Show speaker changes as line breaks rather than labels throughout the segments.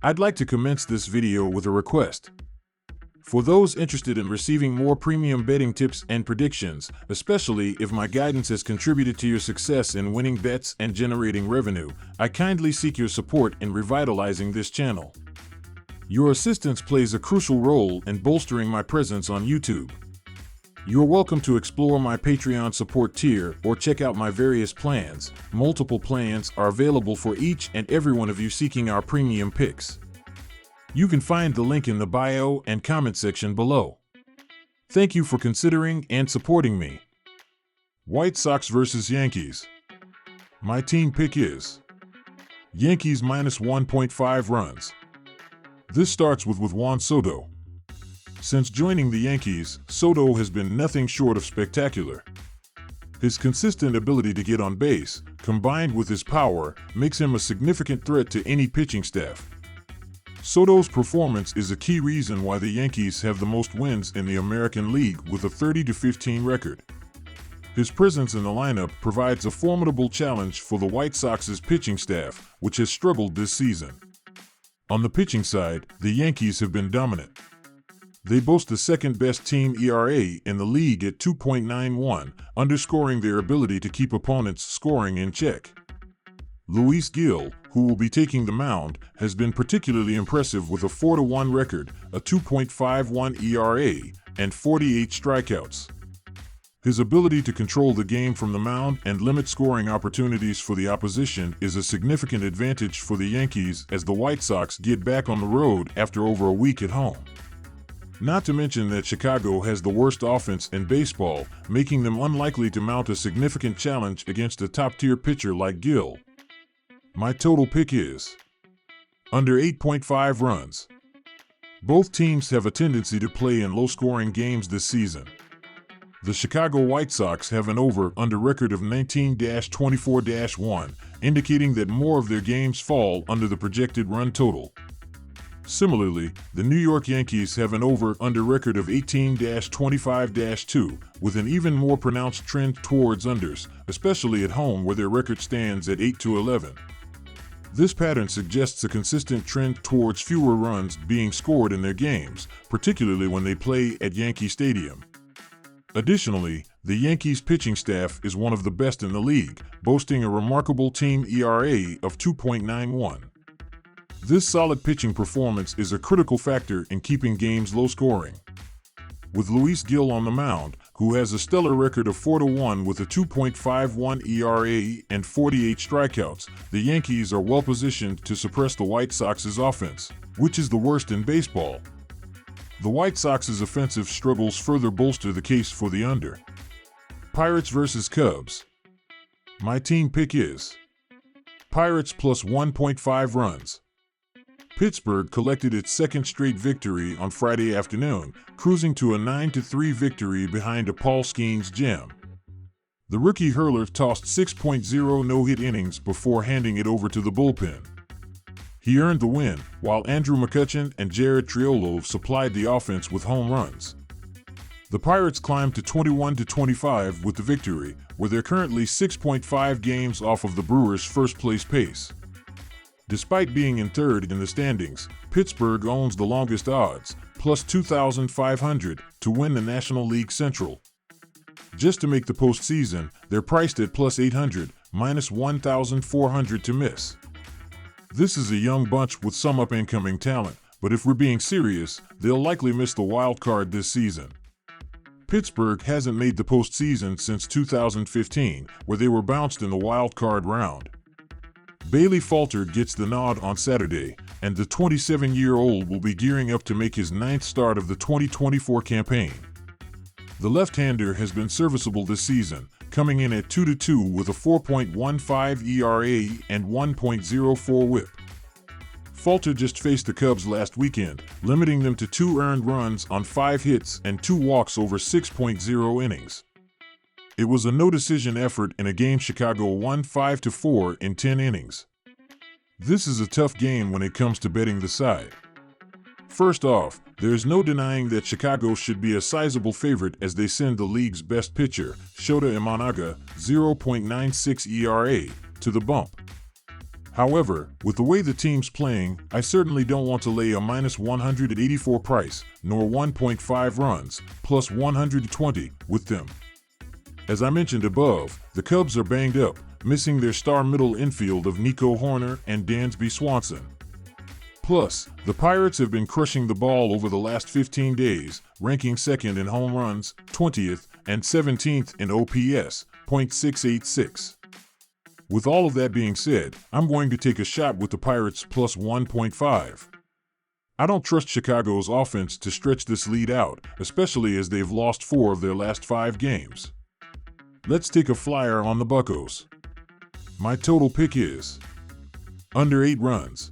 I'd like to commence this video with a request. For those interested in receiving more premium betting tips and predictions, especially if my guidance has contributed to your success in winning bets and generating revenue, I kindly seek your support in revitalizing this channel. Your assistance plays a crucial role in bolstering my presence on YouTube. You're welcome to explore my Patreon support tier or check out my various plans. Multiple plans are available for each and every one of you seeking our premium picks. You can find the link in the bio and comment section below. Thank you for considering and supporting me. White Sox vs. Yankees. My team pick is Yankees minus 1.5 runs. This starts with Juan Soto. Since joining the Yankees, Soto has been nothing short of spectacular. His consistent ability to get on base, combined with his power, makes him a significant threat to any pitching staff. Soto's performance is a key reason why the Yankees have the most wins in the American League with a 30-15 record. His presence in the lineup provides a formidable challenge for the White Sox's pitching staff, which has struggled this season. On the pitching side, the Yankees have been dominant. They boast the second-best team ERA in the league at 2.91, underscoring their ability to keep opponents scoring in check. Luis Gil, who will be taking the mound, has been particularly impressive with a 4-1 record, a 2.51 ERA, and 48 strikeouts. His ability to control the game from the mound and limit scoring opportunities for the opposition is a significant advantage for the Yankees as the White Sox get back on the road after over a week at home. Not to mention that Chicago has the worst offense in baseball, making them unlikely to mount a significant challenge against a top-tier pitcher like Gil. My total pick is under 8.5 runs. Both teams have a tendency to play in low-scoring games this season. The Chicago White Sox have an over-under record of 19-24-1, indicating that more of their games fall under the projected run total. Similarly, the New York Yankees have an over-under record of 18-25-2, with an even more pronounced trend towards unders, especially at home where their record stands at 8-11. This pattern suggests a consistent trend towards fewer runs being scored in their games, particularly when they play at Yankee Stadium. Additionally, the Yankees' pitching staff is one of the best in the league, boasting a remarkable team ERA of 2.91. This solid pitching performance is a critical factor in keeping games low-scoring. With Luis Gil on the mound, who has a stellar record of 4-1 with a 2.51 ERA and 48 strikeouts, the Yankees are well-positioned to suppress the White Sox's offense, which is the worst in baseball. The White Sox's offensive struggles further bolster the case for the under. Pirates vs. Cubs. My team pick is Pirates plus 1.5 runs. Pittsburgh collected its second straight victory on Friday afternoon, cruising to a 9-3 victory behind a Paul Skeens gem. The rookie hurler tossed 6.0 no-hit innings before handing it over to the bullpen. He earned the win, while Andrew McCutchen and Jared Triolo supplied the offense with home runs. The Pirates climbed to 21-25 with the victory, where they're currently 6.5 games off of the Brewers' first-place pace. Despite being in third in the standings, Pittsburgh owns the longest odds, plus 2,500, to win the National League Central. Just to make the postseason, they're priced at plus 800, minus 1,400 to miss. This is a young bunch with some up-and-coming talent, but if we're being serious, they'll likely miss the wild card this season. Pittsburgh hasn't made the postseason since 2015, where they were bounced in the wild card round. Bailey Falter gets the nod on Saturday, and the 27-year-old will be gearing up to make his 9th start of the 2024 campaign. The left-hander has been serviceable this season, coming in at 2-2 with a 4.15 ERA and 1.04 WHIP. Falter just faced the Cubs last weekend, limiting them to 2 earned runs on 5 hits and 2 walks over 6.0 innings. It was a no-decision effort in a game Chicago won 5-4 in 10 innings. This is a tough game when it comes to betting the side. First off, there's no denying that Chicago should be a sizable favorite as they send the league's best pitcher, Shota Imanaga, 0.96 ERA, to the bump. However, with the way the team's playing, I certainly don't want to lay a minus 184 price, nor 1.5 runs, plus 120, with them. As I mentioned above, the Cubs are banged up, missing their star middle infield of Nico Hoerner and Dansby Swanson. Plus, the Pirates have been crushing the ball over the last 15 days, ranking second in home runs, 20th, and 17th in OPS, .686. With all of that being said, I'm going to take a shot with the Pirates plus 1.5. I don't trust Chicago's offense to stretch this lead out, especially as they've lost 4 of their last 5 games. Let's take a flyer on the Buccos. My total pick is under 8 runs.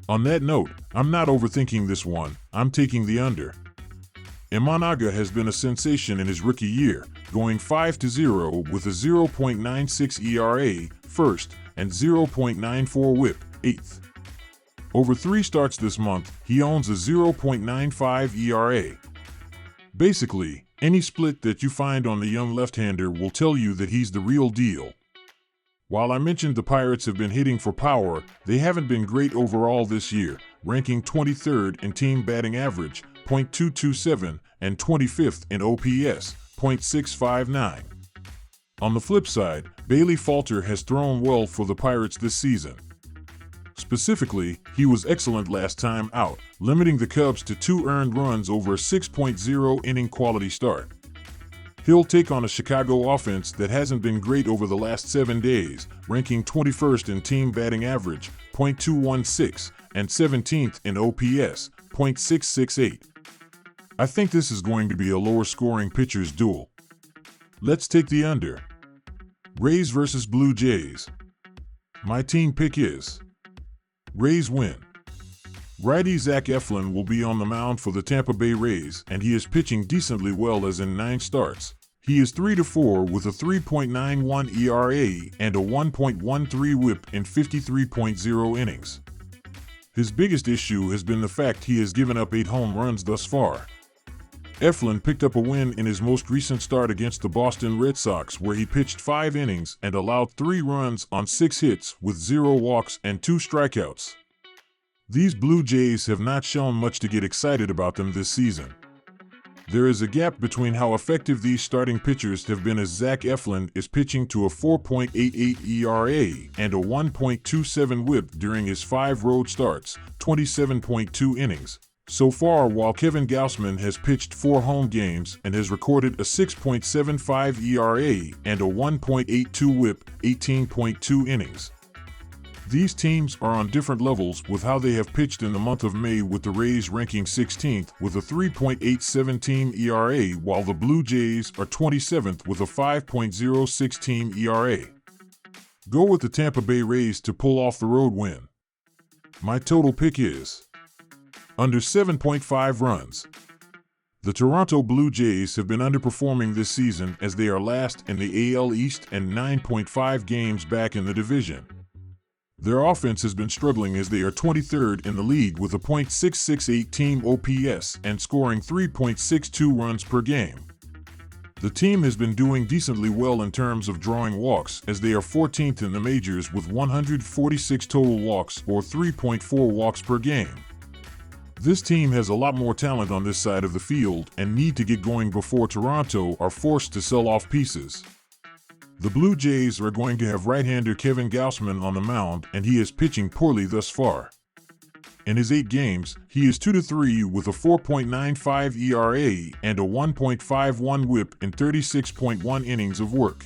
On that note, I'm not overthinking this one, I'm taking the under. Imanaga has been a sensation in his rookie year, going 5-0 with a 0.96 ERA, first, and 0.94 WHIP, 8th. Over 3 starts this month, he owns a 0.95 ERA. Basically, any split that you find on the young left-hander will tell you that he's the real deal. While I mentioned the Pirates have been hitting for power, they haven't been great overall this year, ranking 23rd in team batting average, .227, and 25th in OPS, .659. On the flip side, Bailey Falter has thrown well for the Pirates this season. Specifically, he was excellent last time out, limiting the Cubs to 2 earned runs over a 6.0 inning quality start. He'll take on a Chicago offense that hasn't been great over the last 7 days, ranking 21st in team batting average, .216, and 17th in OPS, .668. I think this is going to be a lower-scoring pitcher's duel. Let's take the under. Rays versus Blue Jays. My team pick is Rays win. Righty Zach Eflin will be on the mound for the Tampa Bay Rays, and he is pitching decently well as in 9 starts. He is 3-4 with a 3.91 ERA and a 1.13 WHIP in 53.0 innings. His biggest issue has been the fact he has given up 8 home runs thus far. Eflin picked up a win in his most recent start against the Boston Red Sox, where he pitched 5 innings and allowed 3 runs on 6 hits with 0 walks and 2 strikeouts. These Blue Jays have not shown much to get excited about them this season. There is a gap between how effective these starting pitchers have been, as Zach Eflin is pitching to a 4.88 ERA and a 1.27 WHIP during his 5 road starts, 27.2 innings. So far, while Kevin Gausman has pitched 4 home games and has recorded a 6.75 ERA and a 1.82 WHIP, 18.2 innings. These teams are on different levels with how they have pitched in the month of May, with the Rays ranking 16th with a 3.87 team ERA, while the Blue Jays are 27th with a 5.06 team ERA. Go with the Tampa Bay Rays to pull off the road win. My total pick is under 7.5 runs. The Toronto Blue Jays have been underperforming this season, as they are last in the AL East and 9.5 games back in the division. Their offense has been struggling, as they are 23rd in the league with a .668 team OPS and scoring 3.62 runs per game. The team has been doing decently well in terms of drawing walks, as they are 14th in the majors with 146 total walks, or 3.4 walks per game. This team has a lot more talent on this side of the field and need to get going before Toronto are forced to sell off pieces. The Blue Jays are going to have right-hander Kevin Gausman on the mound, and he is pitching poorly thus far. In his 8 games, he is 2-3 with a 4.95 ERA and a 1.51 WHIP in 36.1 innings of work.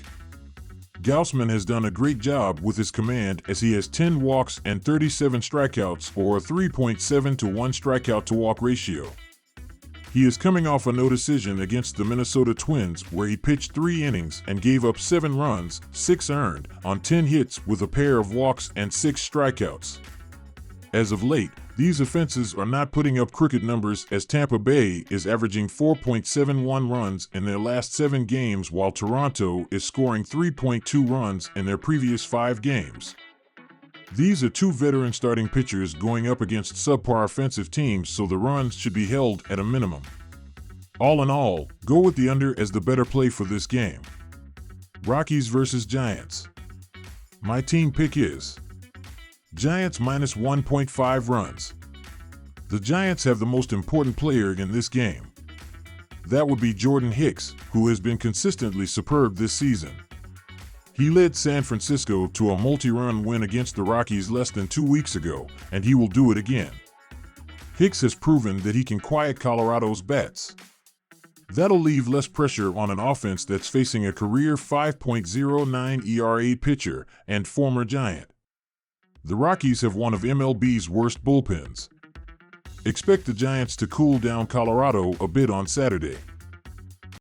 Gausman has done a great job with his command, as he has 10 walks and 37 strikeouts, or a 3.7 to 1 strikeout to walk ratio. He is coming off a no decision against the Minnesota Twins, where he pitched 3 innings and gave up 7 runs, 6 earned, on 10 hits with a pair of walks and 6 strikeouts. As of late, these offenses are not putting up crooked numbers, as Tampa Bay is averaging 4.71 runs in their last 7 games, while Toronto is scoring 3.2 runs in their previous 5 games. These are 2 veteran starting pitchers going up against subpar offensive teams, so the runs should be held at a minimum. All in all, go with the under as the better play for this game. Rockies versus Giants. My team pick is Giants minus 1.5 runs. The Giants have the most important player in this game. That would be Jordan Hicks, who has been consistently superb this season. He led San Francisco to a multi-run win against the Rockies less than 2 weeks ago, and he will do it again. Hicks has proven that he can quiet Colorado's bats. That'll leave less pressure on an offense that's facing a career 5.09 ERA pitcher and former Giant. The Rockies have one of MLB's worst bullpens. Expect the Giants to cool down Colorado a bit on Saturday.